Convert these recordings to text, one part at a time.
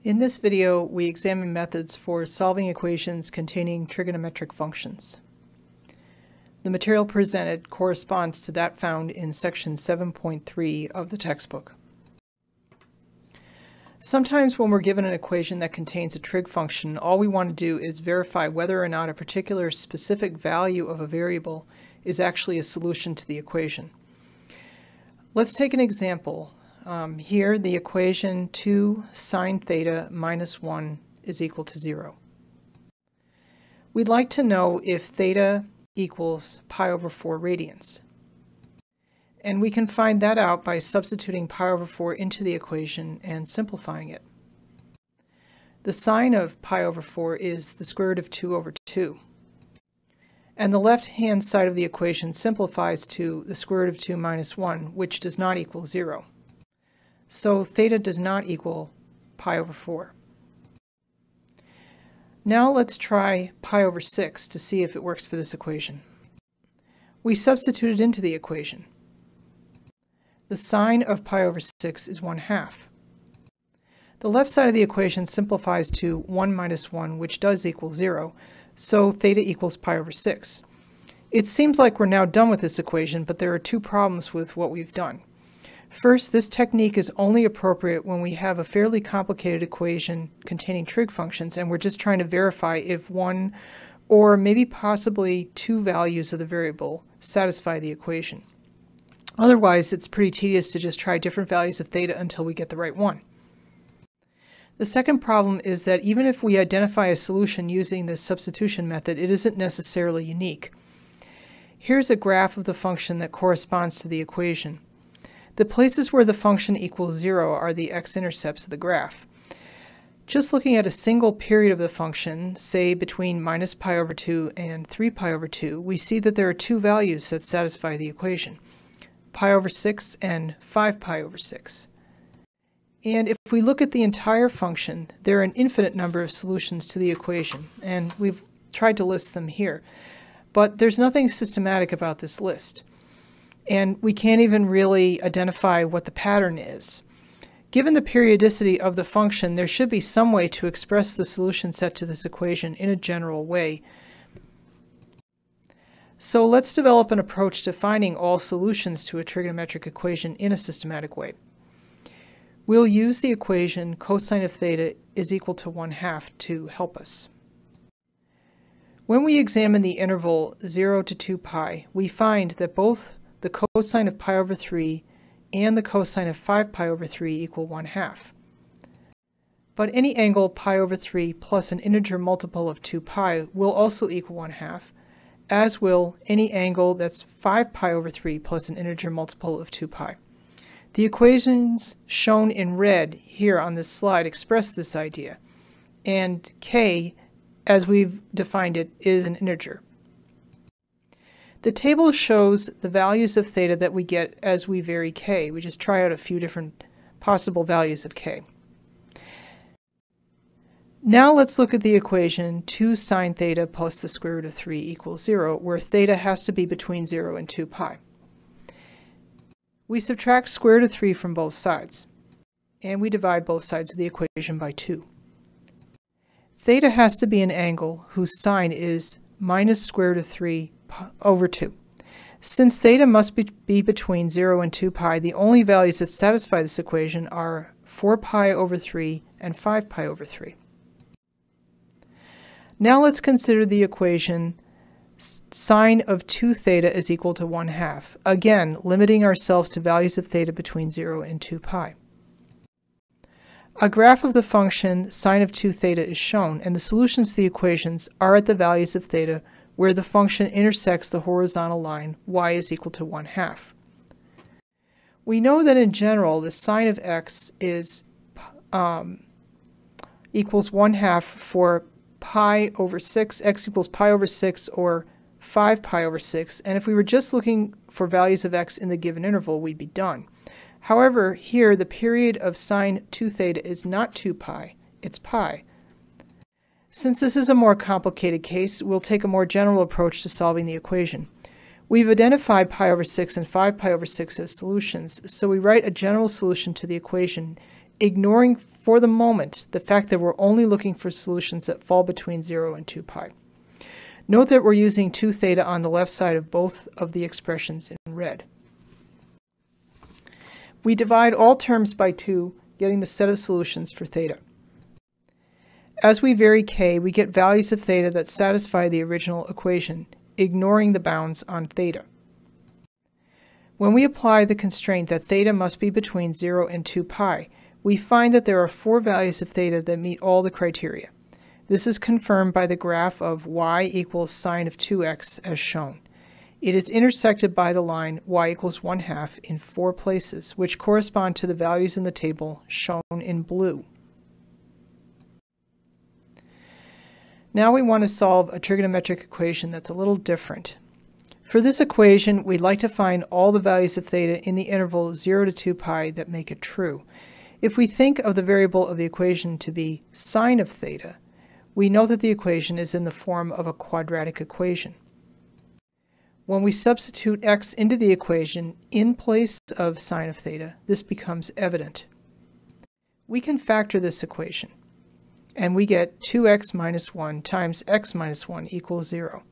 In this video, we examine methods for solving equations containing trigonometric functions. The material presented corresponds to that found in section 7.3 of the textbook. Sometimes when we're given an equation that contains a trig function, all we want to do is verify whether or not a particular specific value of a variable is actually a solution to the equation. Let's take an example. Here, the equation 2 sine theta minus 1 is equal to 0. We'd like to know if theta equals pi over 4 radians. And we can find that out by substituting pi over 4 into the equation and simplifying it. The sine of pi over 4 is the square root of 2 over 2. And the left-hand side of the equation simplifies to the square root of 2 minus 1, which does not equal 0. So theta does not equal pi over 4. Now let's try pi over 6 to see if it works for this equation. We substitute it into the equation. The sine of pi over 6 is 1/2. The left side of the equation simplifies to 1 minus 1, which does equal 0, so theta equals pi over 6. It seems like we're now done with this equation, but there are two problems with what we've done. First, this technique is only appropriate when we have a fairly complicated equation containing trig functions and we're just trying to verify if one or maybe possibly two values of the variable satisfy the equation. Otherwise, it's pretty tedious to just try different values of theta until we get the right one. The second problem is that even if we identify a solution using this substitution method, it isn't necessarily unique. Here's a graph of the function that corresponds to the equation. The places where the function equals 0 are the x-intercepts of the graph. Just looking at a single period of the function, say between minus pi over 2 and 3 pi over 2, we see that there are two values that satisfy the equation, pi over 6 and 5 pi over 6. And if we look at the entire function, there are an infinite number of solutions to the equation, and we've tried to list them here. But there's nothing systematic about this list. And we can't even really identify what the pattern is. Given the periodicity of the function, there should be some way to express the solution set to this equation in a general way. So let's develop an approach to finding all solutions to a trigonometric equation in a systematic way. We'll use the equation cosine of theta is equal to 1/2 to help us. When we examine the interval 0 to 2 pi, we find that both the cosine of pi over 3 and the cosine of 5 pi over 3 equal 1/2. But any angle pi over 3 plus an integer multiple of 2 pi will also equal 1/2, as will any angle that's 5 pi over 3 plus an integer multiple of 2 pi. The equations shown in red here on this slide express this idea, and k, as we've defined it, is an integer. The table shows the values of theta that we get as we vary k. We just try out a few different possible values of k. Now let's look at the equation 2 sine theta plus the square root of 3 equals 0, where theta has to be between 0 and 2 pi. We subtract square root of 3 from both sides, and we divide both sides of the equation by 2. Theta has to be an angle whose sine is minus square root of 3 over 2. Since theta must be between 0 and 2 pi, the only values that satisfy this equation are 4 pi over 3 and 5 pi over 3. Now let's consider the equation sine of 2 theta is equal to 1/2, again limiting ourselves to values of theta between 0 and 2 pi. A graph of the function sine of 2 theta is shown, and the solutions to the equations are at the values of theta where the function intersects the horizontal line y is equal to 1/2. We know that in general the sine of x is equals 1/2 for pi over 6, x equals pi over 6 or 5 pi over 6, and if we were just looking for values of x in the given interval, we'd be done. However, here the period of sine 2 theta is not 2 pi, it's pi. Since this is a more complicated case, we'll take a more general approach to solving the equation. We've identified pi over 6 and 5 pi over 6 as solutions, so we write a general solution to the equation ignoring for the moment the fact that we're only looking for solutions that fall between 0 and 2 pi. Note that we're using 2 theta on the left side of both of the expressions in red. We divide all terms by 2, getting the set of solutions for theta. As we vary k, we get values of theta that satisfy the original equation, ignoring the bounds on theta. When we apply the constraint that theta must be between 0 and 2 pi, we find that there are 4 values of theta that meet all the criteria. This is confirmed by the graph of y equals sine of 2x as shown. It is intersected by the line y equals 1/2 in 4 places, which correspond to the values in the table shown in blue. Now we want to solve a trigonometric equation that's a little different. For this equation, we'd like to find all the values of theta in the interval 0 to 2 pi that make it true. If we think of the variable of the equation to be sine of theta, we know that the equation is in the form of a quadratic equation. When we substitute x into the equation in place of sine of theta, this becomes evident. We can factor this equation, and we get 2x minus 1 times x minus 1 equals 0.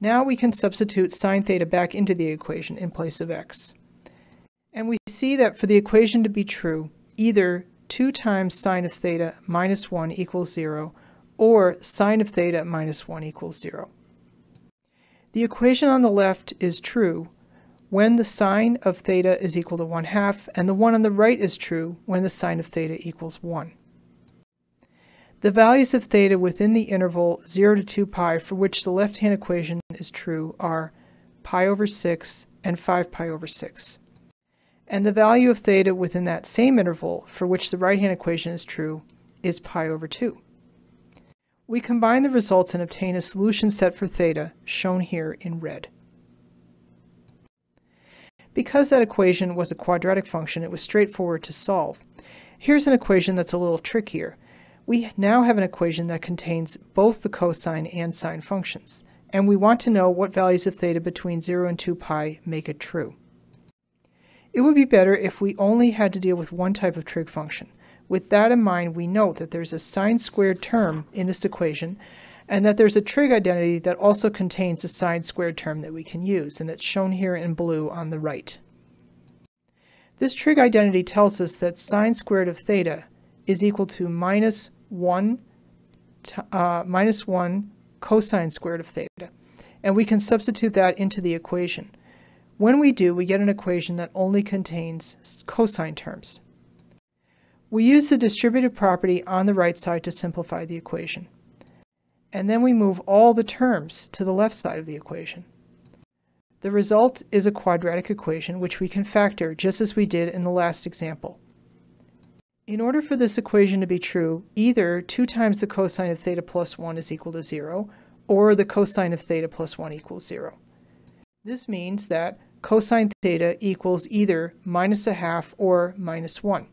Now we can substitute sine theta back into the equation in place of x. And we see that for the equation to be true, either 2 times sine of theta minus 1 equals 0, or sine of theta minus 1 equals 0. The equation on the left is true when the sine of theta is equal to 1/2, and the one on the right is true when the sine of theta equals 1. The values of theta within the interval 0 to 2 pi for which the left-hand equation is true are pi over 6 and 5 pi over 6. And the value of theta within that same interval for which the right-hand equation is true is pi over 2. We combine the results and obtain a solution set for theta, shown here in red. Because that equation was a quadratic function, it was straightforward to solve. Here's an equation that's a little trickier. We now have an equation that contains both the cosine and sine functions, and we want to know what values of theta between 0 and 2 pi make it true. It would be better if we only had to deal with one type of trig function. With that in mind, we note that there's a sine squared term in this equation, and that there's a trig identity that also contains a sine squared term that we can use, and that's shown here in blue on the right. This trig identity tells us that sine squared of theta is equal to minus 1 cosine squared of theta, and we can substitute that into the equation. When we do, we get an equation that only contains cosine terms. We use the distributive property on the right side to simplify the equation. And then we move all the terms to the left side of the equation. The result is a quadratic equation which we can factor just as we did in the last example. In order for this equation to be true, either 2 times the cosine of theta plus 1 is equal to 0, or the cosine of theta plus 1 equals 0. This means that cosine theta equals either minus 1/2 or minus 1.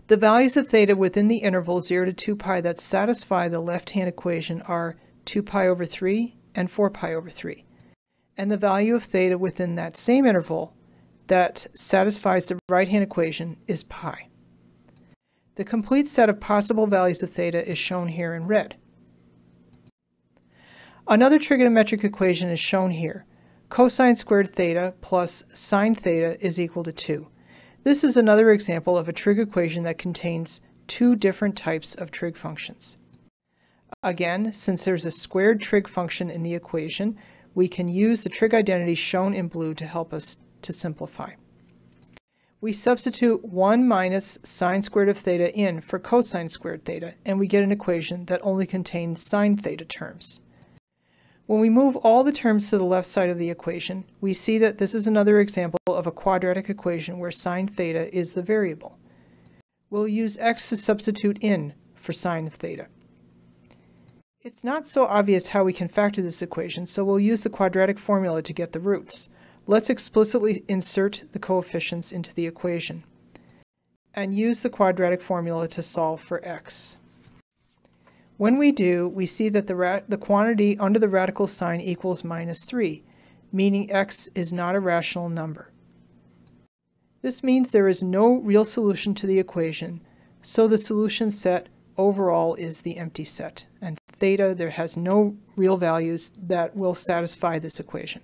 The values of theta within the interval 0 to 2 pi that satisfy the left-hand equation are 2 pi over 3 and 4 pi over 3. And the value of theta within that same interval that satisfies the right-hand equation is pi. The complete set of possible values of theta is shown here in red. Another trigonometric equation is shown here. Cosine squared theta plus sine theta is equal to 2. This is another example of a trig equation that contains 2 different types of trig functions. Again, since there's a squared trig function in the equation, we can use the trig identity shown in blue to help us to simplify. We substitute 1 minus sine squared of theta in for cosine squared theta, and we get an equation that only contains sine theta terms. When we move all the terms to the left side of the equation, we see that this is another example of a quadratic equation where sine theta is the variable. We'll use x to substitute in for sine of theta. It's not so obvious how we can factor this equation, so we'll use the quadratic formula to get the roots. Let's explicitly insert the coefficients into the equation and use the quadratic formula to solve for x. When we do, we see that the quantity under the radical sign equals minus 3, meaning x is not a rational number. This means there is no real solution to the equation, so the solution set overall is the empty set, and theta, there has no real values that will satisfy this equation.